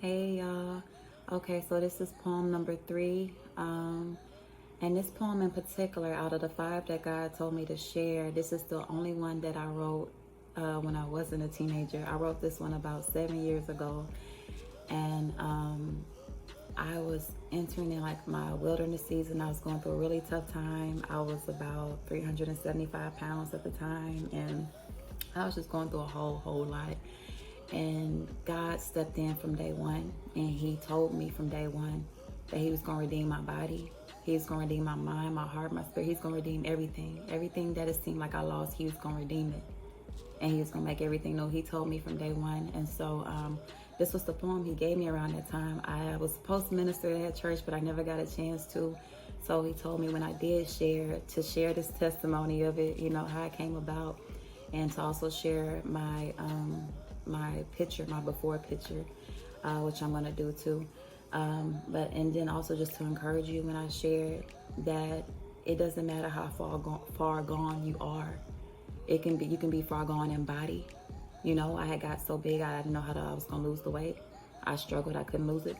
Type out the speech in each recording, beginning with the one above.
Hey y'all. Okay, so this is poem number 3. And this poem in particular, out of the 5 that God told me to share, this is the only one that I wrote when I wasn't a teenager. I wrote this one about 7 years ago. And I was entering in like my wilderness season. I was going through a really tough time. I was about 375 pounds at the time. And I was just going through a whole lot. And God stepped in from day one, and he told me from day one that he was going to redeem my body. He's going to redeem my mind, my heart, my spirit. He's going to redeem everything. Everything that it seemed like I lost, he was going to redeem it. And he was going to make everything new. He told me from day one. And so this was the poem he gave me around that time. I was supposed to minister at church, but I never got a chance to. So he told me when I did share, to share this testimony of it, you know, how it came about, and to also share my my picture, my before picture, which I'm gonna do too. And then also just to encourage you when I share that it doesn't matter how far gone you are. You can be far gone in body. You know, I had got so big I didn't know how I was gonna lose the weight. I struggled, I couldn't lose it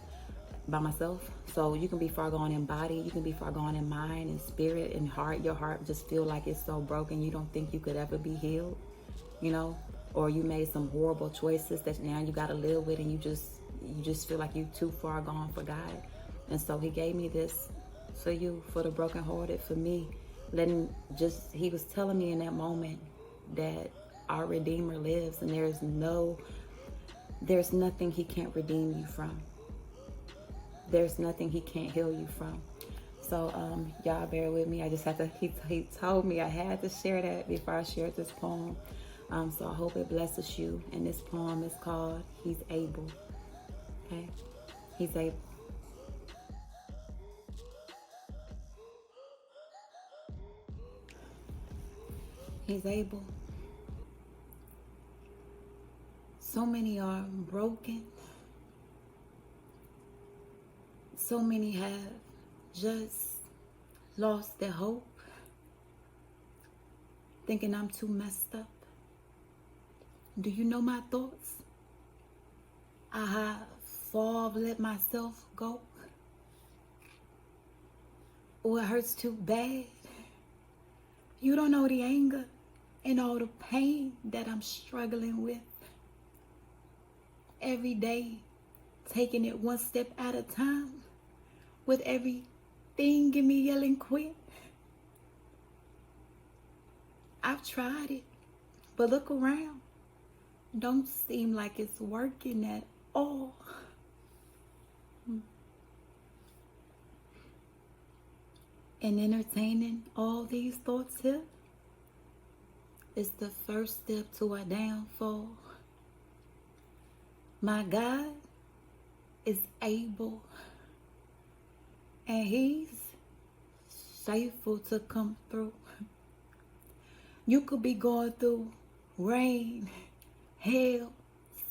by myself. So you can be far gone in body, you can be far gone in mind and spirit and heart. Your heart just feel like it's so broken you don't think you could ever be healed, you know, or you made some horrible choices that now you got to live with, and you just feel like you too far gone for God. And so he gave me this for you, for the brokenhearted, for me. He was telling me in that moment that our Redeemer lives, and there's nothing he can't redeem you from. There's nothing he can't heal you from. So y'all bear with me. I just had to, he told me I had to share that before I shared this poem. So I hope it blesses you. And this poem is called He's Able. Okay? He's able. He's able. So many are broken. So many have just lost their hope, thinking I'm too messed up. Do you know my thoughts? I have far let myself go. Or it hurts too bad. You don't know the anger and all the pain that I'm struggling with. Every day, taking it one step at a time, with everything in me yelling quit. I've tried it, but look around. Don't seem like it's working at all. And entertaining all these thoughts here is the first step to a downfall. My God is able, and he's faithful to come through. You could be going through rain, hail,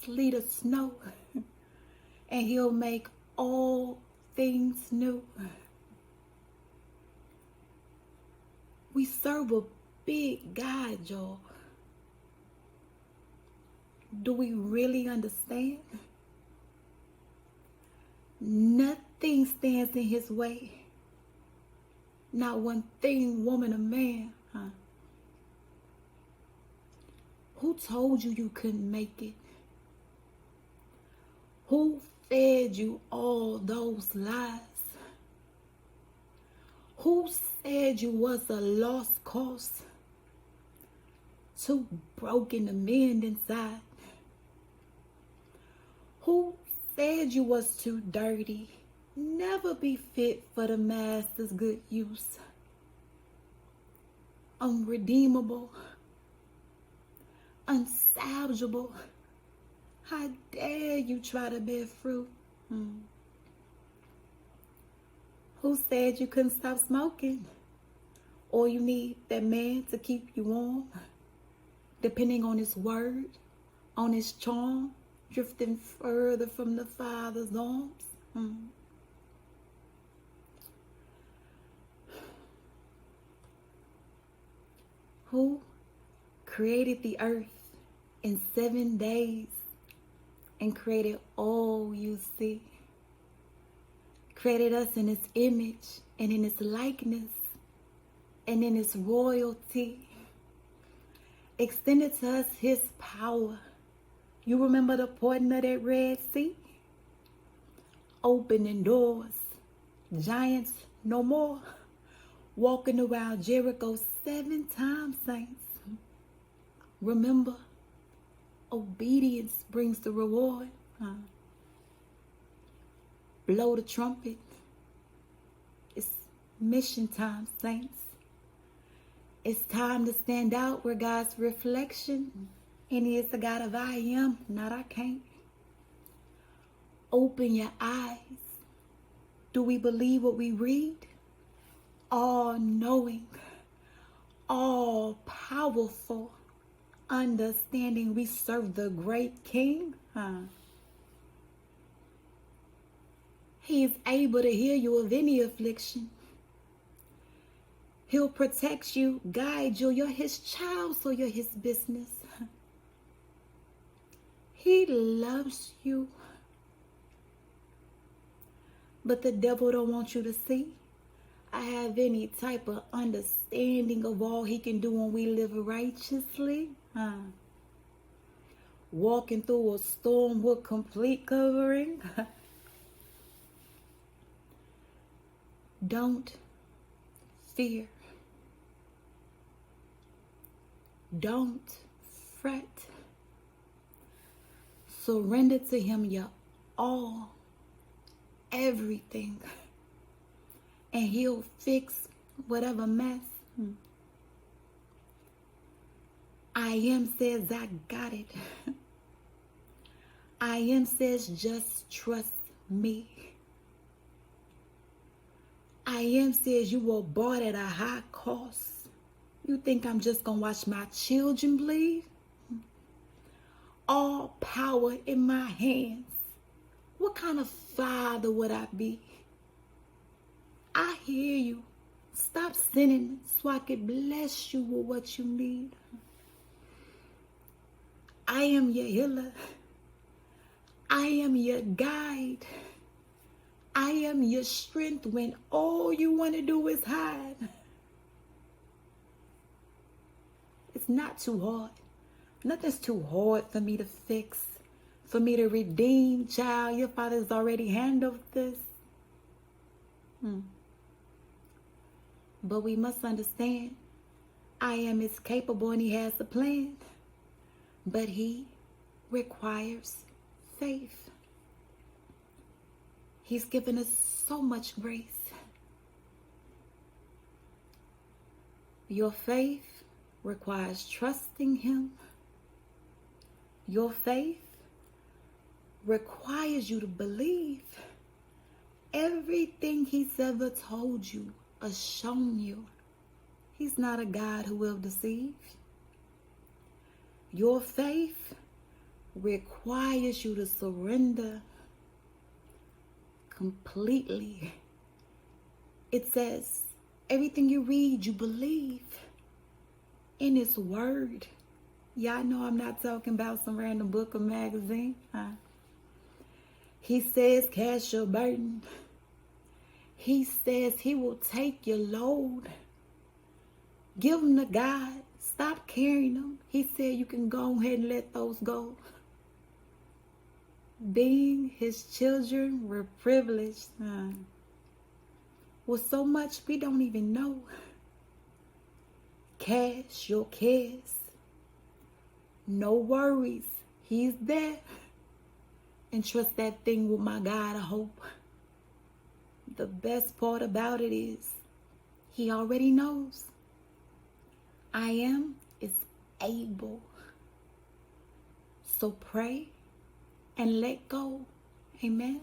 sleet, or snow, and he'll make all things new. We serve a big God, y'all. Do we really understand? Nothing stands in his way. Not one thing, woman or man, huh? Who told you you couldn't make it? Who fed you all those lies? Who said you was a lost cause? Too broken to mend inside? Who said you was too dirty? Never be fit for the master's good use? Unredeemable, unsalvageable. How dare you try to bear fruit? Who said you couldn't stop smoking? Or you need that man to keep you warm? Depending on his word, on his charm, drifting further from the Father's arms. Who created the earth in 7 days and created all you see. Created us in his image and in his likeness and in his royalty. Extended to us his power. You remember the parting of that Red Sea? Opening doors. Giants no more. Walking around Jericho 7 times, saints. Remember, obedience brings the reward. Blow the trumpet. It's mission time, saints. It's time to stand out. We're God's reflection. And he is the God of I am, not I can't. Open your eyes. Do we believe what we read? All knowing, all powerful, understanding we serve the great King. He is able to heal you of any affliction. He'll protect you, guide you. You're his child, so you're his business. He loves you. But the devil don't want you to see. I have any type of understanding of all he can do when we live righteously. Walking through a storm with complete covering. Don't fear. Don't fret. Surrender to him your all, everything, and he'll fix whatever mess. I am says I got it. I am says just trust me. I am says you were bought at a high cost. You think I'm just gonna watch my children bleed? All power in my hands. What kind of father would I be? I hear you. Stop sinning so I can bless you with what you need. I am your healer. I am your guide. I am your strength when all you want to do is hide. It's not too hard. Nothing's too hard for me to fix, for me to redeem. Child, your father's already handled this. But we must understand, I am is capable and he has a plan. But he requires faith. He's given us so much grace. Your faith requires trusting him. Your faith requires you to believe everything he's ever told you or shown you. He's not a God who will deceive. Your faith requires you to surrender completely. It says everything you read, you believe in his word. Y'all know I'm not talking about some random book or magazine. He says cast your burden. He says he will take your load. Give them to God. Stop carrying them. He said you can go ahead and let those go. Being his children, we're privileged. With so much we don't even know. Cast your cares. No worries. He's there. And trust that thing with my God of hope. The best part about it is he already knows. I am is able. So pray and let go. Amen.